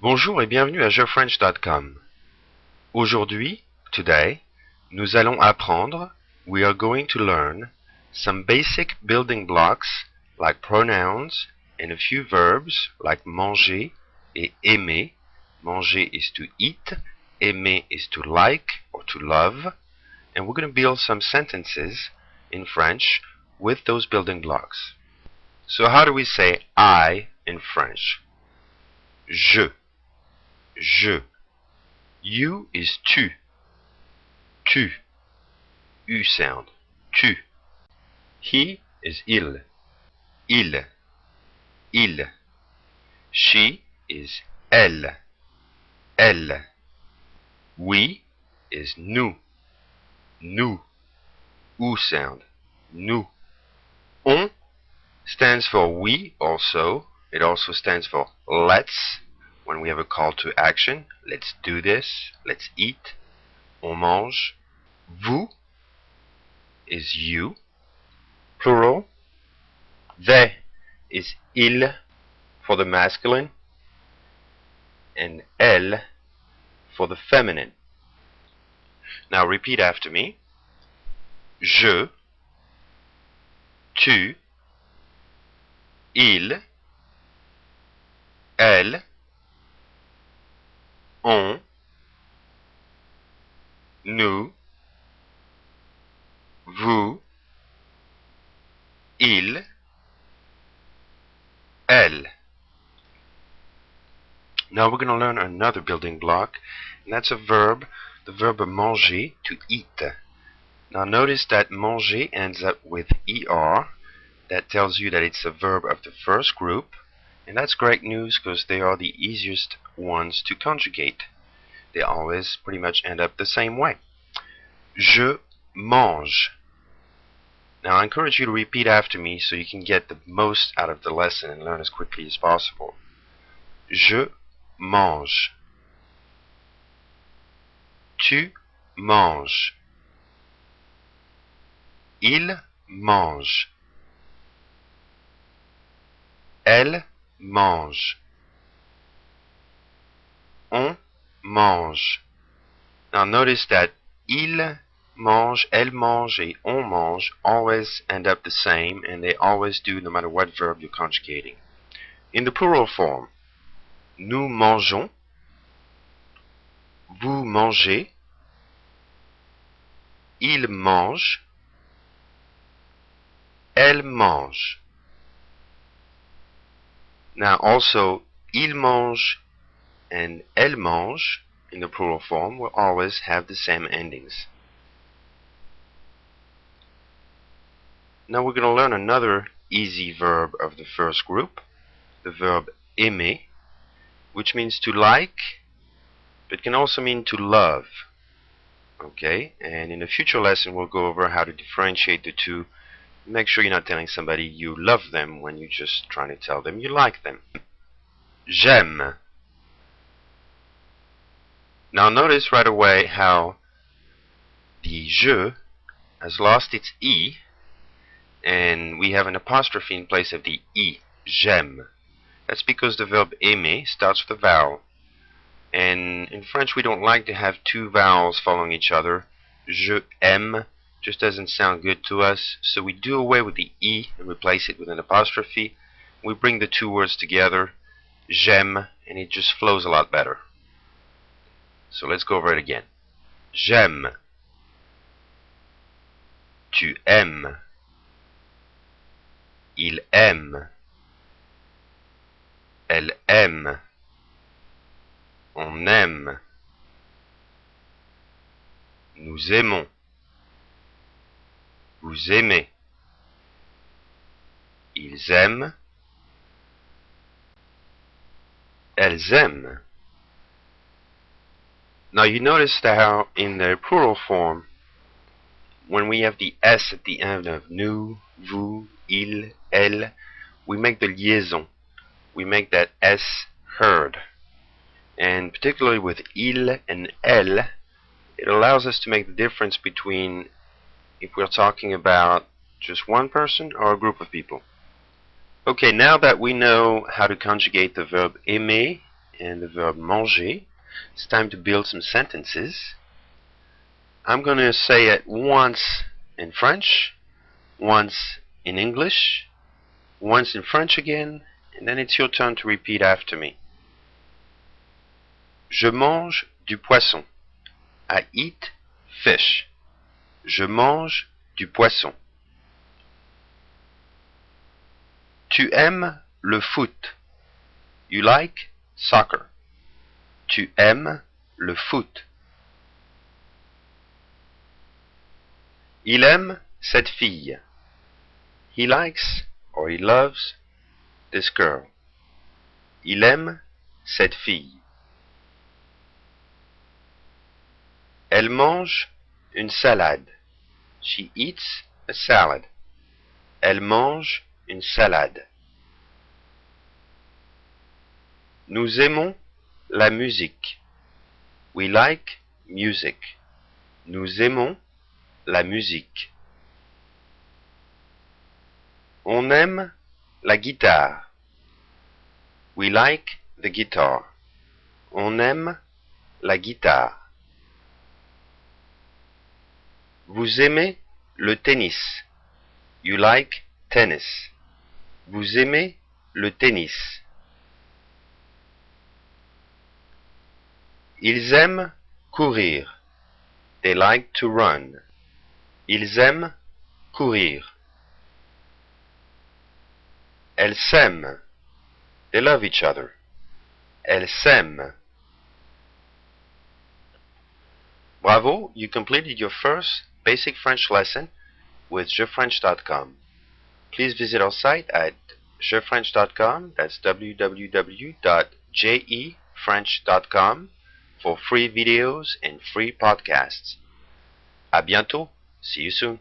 Bonjour et bienvenue à jefrench.com. Aujourd'hui, today, nous allons apprendre, we are going to learn, some basic building blocks like pronouns and a few verbs like manger et aimer. Manger is to eat, aimer is to like or to love, and we're going to build some sentences in French with those building blocks. So how do we say I in French? Je. You is tu. Tu. U sound. Tu. He is il. Il. She is elle. Elle. We is nous. Nous. U sound. Nous. On stands for we also. It also stands for let's. When we have a call to action, let's do this, let's eat, on mange. Vous is you, plural. They is il for the masculine, and elle for the feminine. Now repeat after me. Je, tu, il, elle, on, nous, vous, il, elle. Now we're going to learn another building block, and that's a verb, the verb manger, to eat. Now notice that manger ends up with er. That tells you that it's a verb of the first group, and that's great news because they are the easiest ones to conjugate. They always pretty much end up the same way. Je mange. Now I encourage you to repeat after me so you can get the most out of the lesson and learn as quickly as possible. Je mange. Tu manges. Il mange. Elle mange. On mange. Now notice that il mange, elle mange, et on mange always end up the same, and they always do no matter what verb you're conjugating. In the plural form, nous mangeons, vous mangez, il mange, elle mange. Now also, il mange and elle mange in the plural form will always have the same endings. Now we're going to learn another easy verb of the first group, the verb aimer, which means to like, but can also mean to love. Okay, and in a future lesson we'll go over how to differentiate the two. Make sure you're not telling somebody you love them when you're just trying to tell them you like them. J'aime. Now notice right away how the je has lost its e, and we have an apostrophe in place of the e. J'aime. That's because the verb aimer starts with a vowel, and in French we don't like to have two vowels following each other. Je aime just doesn't sound good to us, so we do away with the e and replace it with an apostrophe. We bring the two words together, j'aime, and it just flows a lot better. So let's go over it again. J'aime. Tu aimes. Il aime. Elle aime. On aime. Nous aimons. Vous aimez. Ils aiment. Elles aiment. Now you notice that how in the plural form, when we have the S at the end of nous, vous, il, elle, we make the liaison. We make that S heard. And particularly with il and elle, it allows us to make the difference between if we're talking about just one person or a group of people. Okay, now that we know how to conjugate the verb aimer, and the verb manger. It's time to build some sentences. I'm going to say it once in French, once in English, once in French again, and then it's your turn to repeat after me. Je mange du poisson. I eat fish. Je mange du poisson. Tu aimes le foot. You like soccer. Tu aimes le foot. Il aime cette fille. He likes or he loves this girl. Il aime cette fille. Elle mange une salade. She eats a salad. Elle mange une salade. Nous aimons la musique. We like music. Nous aimons la musique. On aime la guitare. We like the guitar. On aime la guitare. Vous aimez le tennis. You like tennis. Vous aimez le tennis. Ils aiment courir. They like to run. Ils aiment courir. Elles s'aiment. They love each other. Elles s'aiment. Bravo, you completed your first basic French lesson with jefrench.com. Please visit our site at jefrench.com. That's www.jefrench.com for free videos and free podcasts. À bientôt. See you soon.